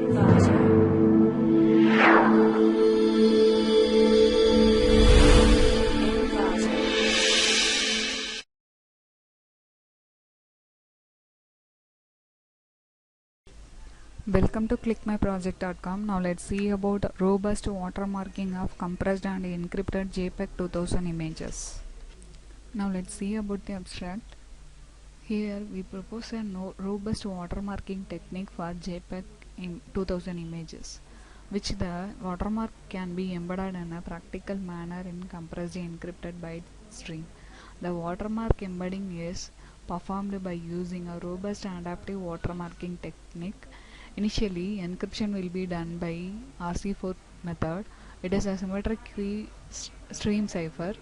Welcome to clickmyproject.com. Now let's see about robust watermarking of compressed and encrypted JPEG 2000 images. Now let's see about the abstract. Here we propose a robust watermarking technique for JPEG 2000 images, which the watermark can be embedded in a practical manner in compressed encrypted byte stream. The watermark embedding is performed by using a robust adaptive watermarking technique. Initially, encryption will be done by RC4 method. It is a symmetric key stream cipher.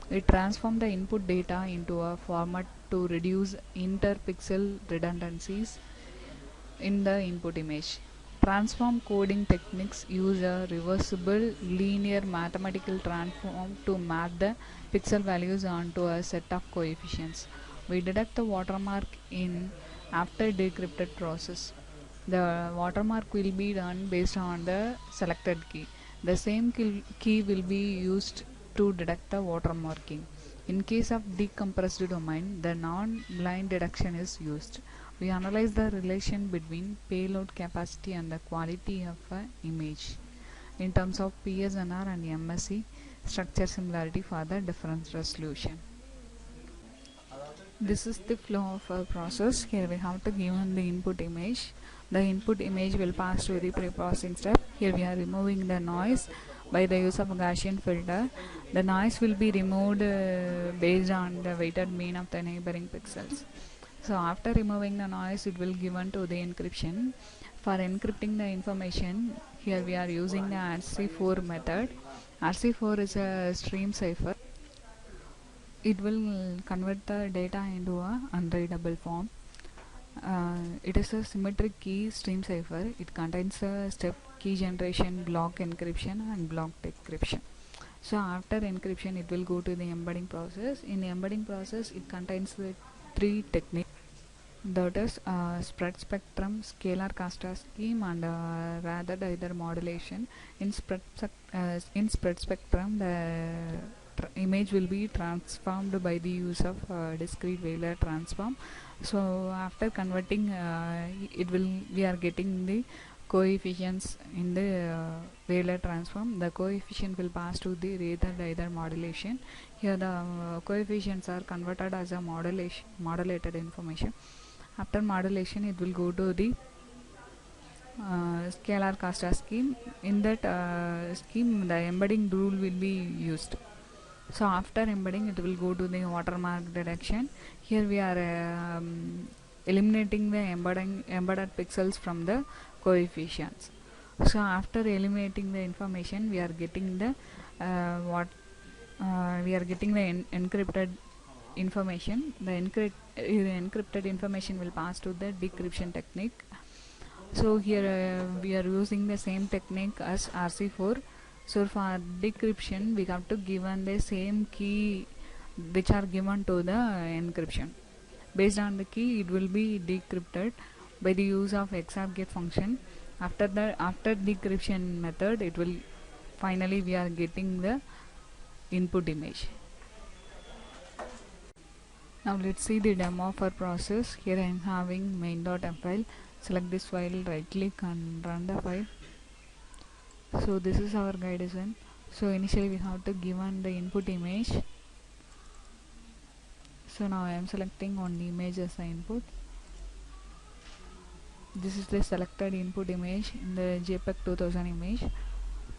It transforms the input data into a format to reduce inter-pixel redundancies in the input image. Transform coding techniques use a reversible linear mathematical transform to map the pixel values onto a set of coefficients. We detect the watermark in after decrypted process. The watermark will be done based on the selected key. The same key will be used to detect the watermarking. In case of decompressed domain, the non-blind detection is used. We analyze the relation between payload capacity and the quality of an image in terms of PSNR and MSE structure similarity for the difference resolution. This is the flow of a process. Here we have to given the input image. The input image will pass to the pre-processing step. Here we are removing the noise by the use of a Gaussian filter. The noise will be removed based on the weighted mean of the neighboring pixels. So after removing the noise, it will given to the encryption. For encrypting the information, here we are using the RC4 method. RC4 is a stream cipher. It will convert the data into a unreadable form. It is a symmetric key stream cipher. It contains a step key generation, block encryption and block decryption. So after encryption, it will go to the embedding process. In the embedding process, it contains the three techniques, that is spread spectrum, scalar Casta scheme and rather either modulation. In spread spectrum, the image will be transformed by the use of discrete Wheeler transform. So after converting, we are getting the coefficients in the Wheeler transform. The coefficient will pass to the either modulation. Here the coefficients are converted as a modulated information. After modulation, it will go to the scalar Casta scheme. In that scheme, the embedding rule will be used. So after embedding, it will go to the watermark detection. Here we are eliminating the embedded pixels from the coefficients. So after eliminating the information, we are getting the encrypted information. The encrypted information will pass to the decryption technique. So here we are using the same technique as RC4. So for decryption, we have to given the same key which are given to the encryption. Based on the key, it will be decrypted by the use of XOR gate function. After decryption method, it will finally we are getting the input image. Now let's see the demo for process. Here I am having main.m file. Select this file, right click and run the file. So this is our guide design. So initially we have to given the input image. So now I am selecting on the image as the input. This is the selected input image in the JPEG 2000 image.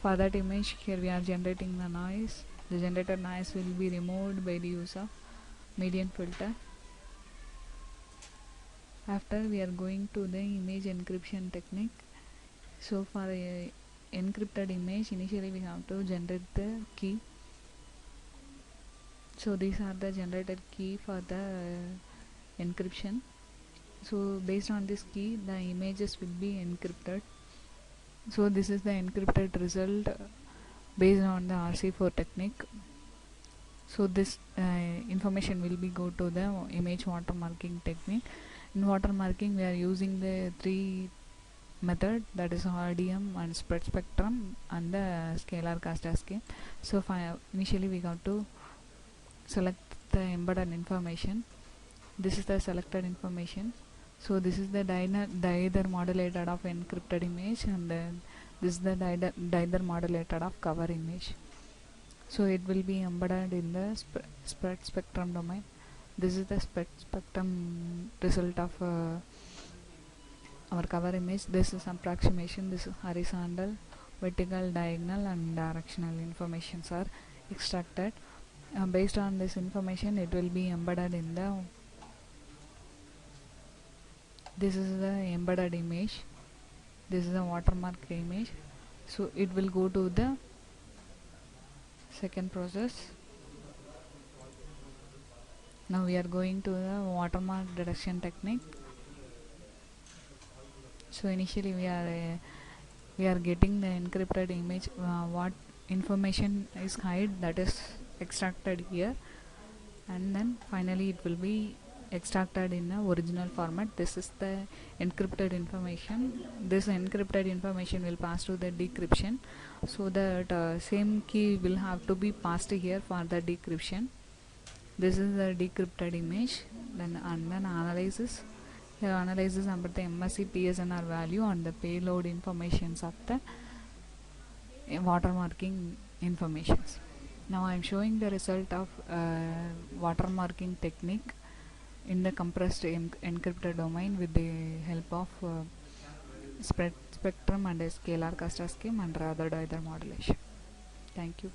For that image, here we are generating the noise. The generated noise will be removed by the use of median filter. After we are going to the image encryption technique. So for a encrypted image, initially we have to generate the key. So these are the generated key for the encryption. So based on this key, the images will be encrypted. So this is the encrypted result based on the RC4 technique. So this information will be go to the image watermarking technique. In watermarking, we are using the three method, that is RDM and spread spectrum and the scalar cluster scheme. So initially we got to select the embedded information. This is the selected information. So this is the dither modulated of encrypted image, and then this is the dither modulated of cover image. So it will be embedded in the spread spectrum domain. This is the spread spectrum result of our cover image. This is approximation. This is horizontal, vertical, diagonal and directional informations are extracted. Based on this information, it will be embedded in the, this is the embedded image, this is the watermark image. So it will go to the second process. Now we are going to the watermark detection technique. So initially we are getting the encrypted image, what information is hide, that is extracted here, and then finally it will be extracted in a original format. This is the encrypted information. This encrypted information will pass to the decryption, so that same key will have to be passed here for the decryption. This is the decrypted image. Then analysis. Here analyzes about the MSC PSNR value and the payload informations of the watermarking informations. Now I am showing the result of watermarking technique in the compressed encrypted domain with the help of spread spectrum and a scalar cluster scheme and rather dither modulation. Thank you.